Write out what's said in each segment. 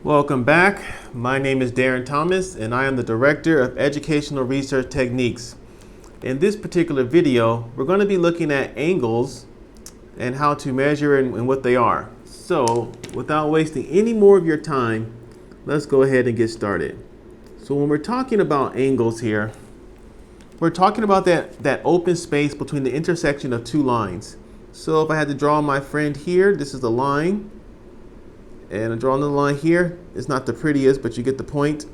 Welcome back. My name is Darren Thomas and I am the Director of Educational Research Techniques. In this particular video, we're going to be looking at angles and how to measure and what they are. So without wasting any more of your time, let's go ahead and get started. So when we're talking about angles here, we're talking about that open space between the intersection of two lines. So if I had to draw my friend here, this is the line. And I'm drawing the line here. It's not the prettiest, but you get the point.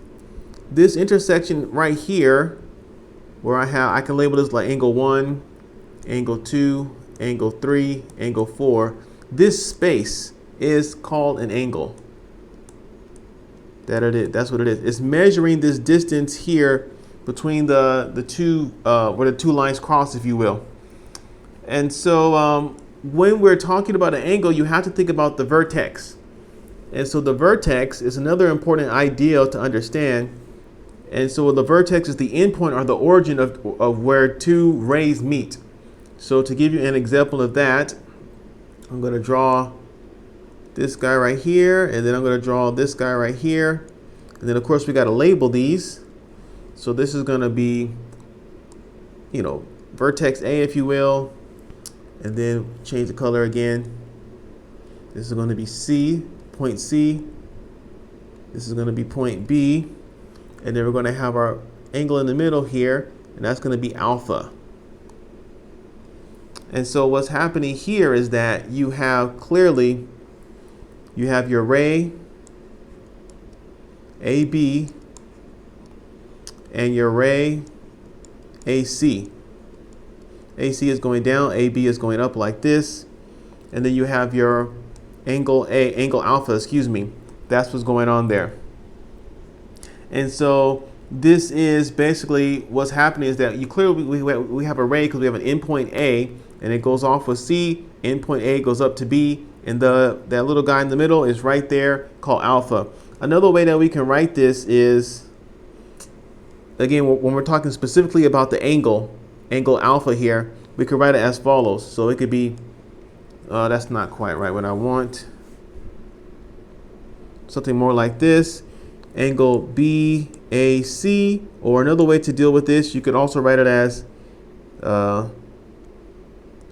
This intersection right here, where I can label this like angle 1, angle 2, angle 3, angle 4. This space is called an angle. That's what it is. It's measuring this distance here between the two, where the two lines cross, if you will. And so when we're talking about an angle, you have to think about the vertex. And so the vertex is another important idea to understand. And so the vertex is the endpoint or the origin of where two rays meet. So to give you an example of that, I'm going to draw this guy right here, and then I'm going to draw this guy right here. And then of course we got to label these. So this is going to be, vertex A, if you will, and then change the color again. This is going to be C. Point C, this is going to be point B, and then we're going to have our angle in the middle here, and that's going to be alpha. And so what's happening here is that you have your ray AB and your ray AC. AC is going down, AB is going up like this, and then you have your angle alpha, that's what's going on there. And so this is basically what's happening is that we have a ray because we have an endpoint A and it goes off with C, endpoint A goes up to B, and that little guy in the middle is right there called alpha. Another way that we can write this is, again, when we're talking specifically about the angle alpha here, we could write it as follows. So it could be that's not quite right what I want. Something more like this. Angle BAC, or another way to deal with this, you could also write it as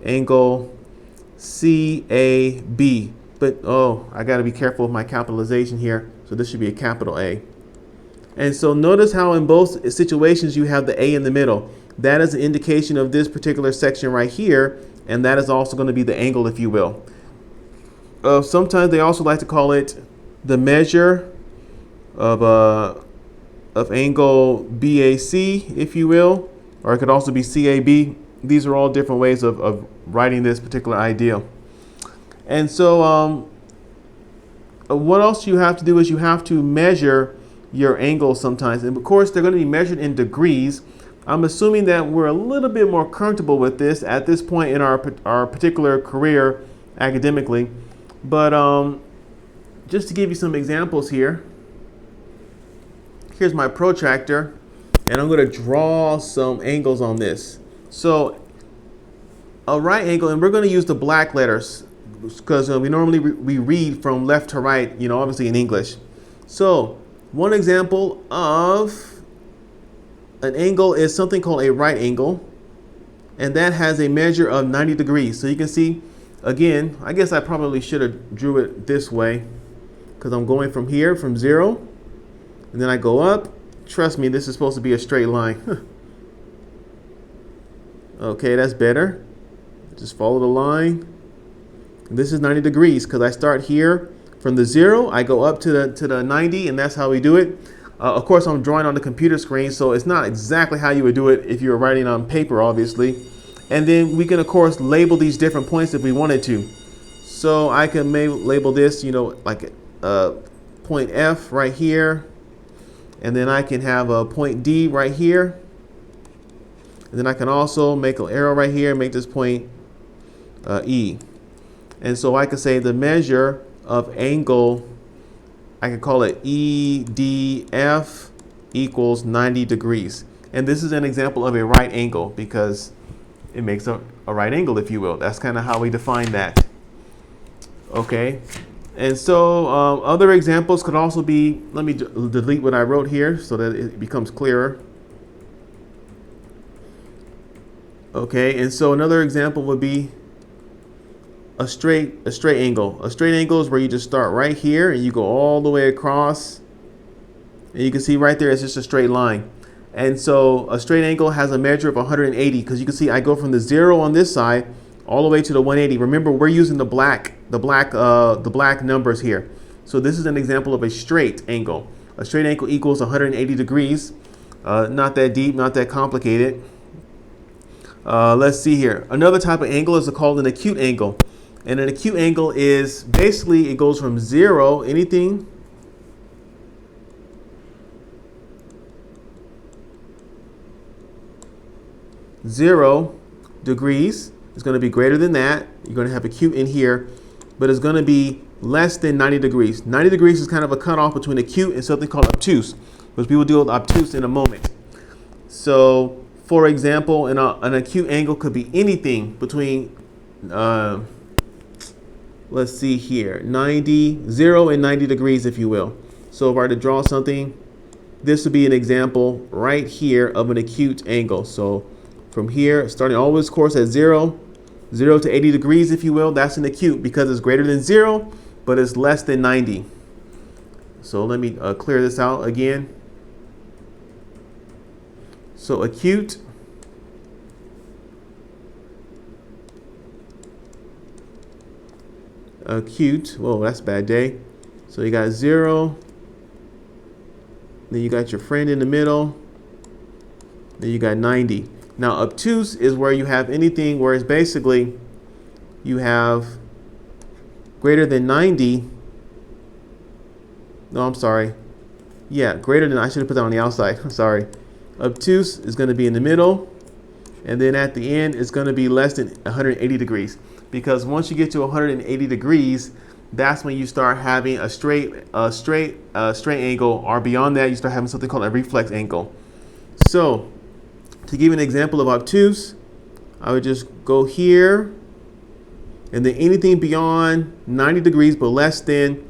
angle CAB. But I got to be careful with my capitalization here. So this should be a capital A. And so notice how in both situations you have the A in the middle. That is an indication of this particular section right here. And that is also going to be the angle, if you will. Sometimes they also like to call it the measure of angle BAC, if you will, or it could also be CAB. These are all different ways of writing this particular idea. And so what else you have to do is you have to measure your angles sometimes. And of course, they're going to be measured in degrees. I'm assuming that we're a little bit more comfortable with this at this point in our particular career academically. But just to give you some examples here, here's my protractor, and I'm going to draw some angles on this. So a right angle, and we're going to use the black letters because we normally we read from left to right, obviously in English. So one example of an angle is something called a right angle, and that has a measure of 90 degrees. So you can see, again, I guess I probably should have drew it this way because I'm going from here, from 0, and then I go up. Trust me, this is supposed to be a straight line. Okay, that's better. Just follow the line. And this is 90 degrees because I start here from the 0, I go up to the 90, and that's how we do it. Of course, I'm drawing on the computer screen, so it's not exactly how you would do it if you were writing on paper, obviously. And then we can, of course, label these different points if we wanted to. So I can label this, like point F right here. And then I can have a point D right here. And then I can also make an arrow right here and make this point E. And so I could say the measure of angle, I can call it EDF equals 90 degrees. And this is an example of a right angle because it makes a right angle, if you will. That's kind of how we define that. Okay. And so other examples could also be, let me delete what I wrote here so that it becomes clearer. Okay, and so another example would be a straight angle. A straight angle is where you just start right here and you go all the way across. And you can see right there it's just a straight line. And so a straight angle has a measure of 180 because you can see I go from the 0 on this side all the way to the 180. Remember, we're using the black numbers here. So this is an example of a straight angle. A straight angle equals 180 degrees. Not that deep, not that complicated. Let's see here. Another type of angle is called an acute angle. And an acute angle is basically it goes from 0, anything 0 degrees is going to be greater than that. You're going to have acute in here, but it's going to be less than 90 degrees. 90 degrees is kind of a cutoff between acute and something called obtuse, which we will deal with obtuse in a moment. So, for example, an acute angle could be anything between, let's see here, 0 and 90 degrees, if you will. So if I were to draw something, this would be an example right here of an acute angle. So from here, starting always course at 0 to 80 degrees, if you will, that's an acute because it's greater than 0, but it's less than 90. So let me clear this out again. So acute whoa, that's a bad day. So you got 0, then you got your friend in the middle, then you got 90. Now obtuse is where you have anything where it's basically you have greater than 90. No, I'm sorry. Yeah, greater than, I should have put that on the outside. I'm sorry. Obtuse is going to be in the middle, and then at the end it's going to be less than 180 degrees. Because once you get to 180 degrees, that's when you start having a straight angle, or beyond that, you start having something called a reflex angle. So, to give you an example of obtuse, I would just go here, and then anything beyond 90 degrees but less than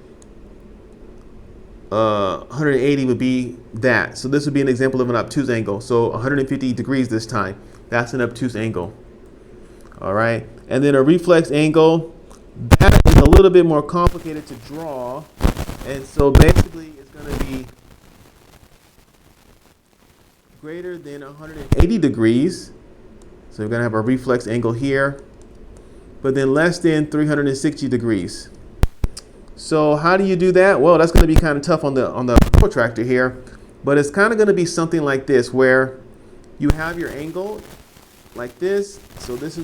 180 would be that. So this would be an example of an obtuse angle. So 150 degrees this time. That's an obtuse angle. All right. And then a reflex angle, that is a little bit more complicated to draw. And so basically it's going to be greater than 180 degrees. So we're going to have a reflex angle here, but then less than 360 degrees. So how do you do that? Well, that's going to be kind of tough on the protractor here, but it's kind of going to be something like this, where you have your angle like this. So this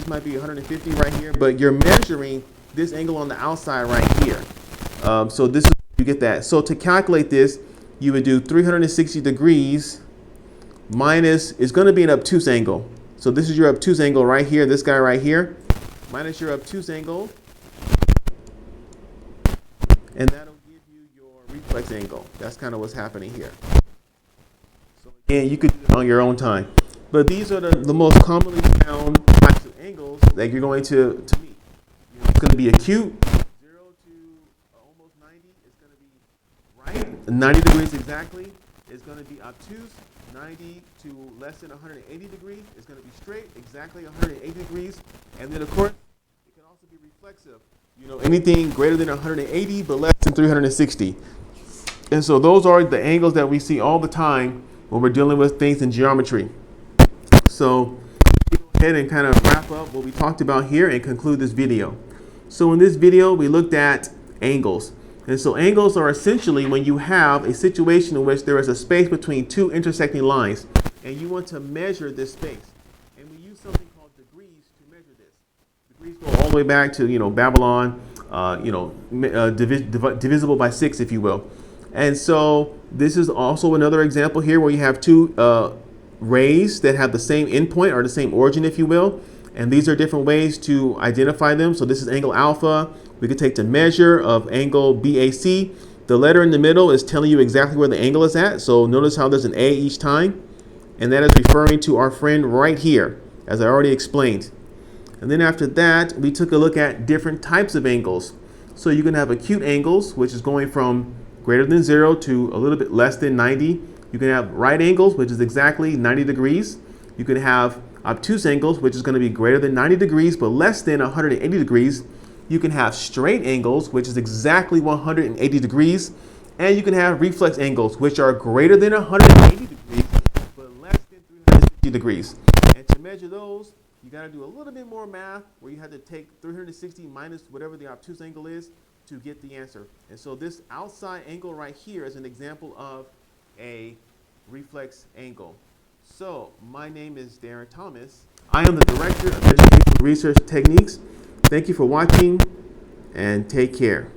might be 150 right here, but you're measuring this angle on the outside right here. So this is, you get that. So to calculate this, you would do 360 degrees minus, it's going to be an obtuse angle. So this is your obtuse angle right here, this guy right here, minus your obtuse angle, and that'll give you your reflex angle. That's kind of what's happening here. So again, you could do it on your own time. But these are the most commonly found types of angles that you're going to meet. It's going to be acute, 0 to almost 90 is going to be right, 90 degrees exactly. It's going to be obtuse, 90 to less than 180 degrees. It's going to be straight, exactly 180 degrees. And then, of course, it can also be reflexive. You know, anything greater than 180 but less than 360. And so those are the angles that we see all the time when we're dealing with things in geometry. So we'll go ahead and kind of wrap up what we talked about here and conclude this video. So in this video, we looked at angles. And so angles are essentially when you have a situation in which there is a space between two intersecting lines, and you want to measure this space. And we use something called degrees to measure this. Degrees go all the way back to, Babylon, divisible by 6, if you will. And so this is also another example here where you have two rays that have the same endpoint or the same origin, if you will. And these are different ways to identify them. So this is angle alpha. We could take the measure of angle BAC. The letter in the middle is telling you exactly where the angle is at. So notice how there's an A each time. And that is referring to our friend right here, as I already explained. And then after that, we took a look at different types of angles. So you can have acute angles, which is going from greater than 0 to a little bit less than 90. You can have right angles, which is exactly 90 degrees. You can have obtuse angles, which is going to be greater than 90 degrees but less than 180 degrees. You can have straight angles, which is exactly 180 degrees. And you can have reflex angles, which are greater than 180 degrees but less than 360 degrees. And to measure those, you got to do a little bit more math where you have to take 360 minus whatever the obtuse angle is to get the answer. And so this outside angle right here is an example of a reflex angle. So my name is Darren Thomas. I am the Director of Educational Research Techniques. Thank you for watching and take care.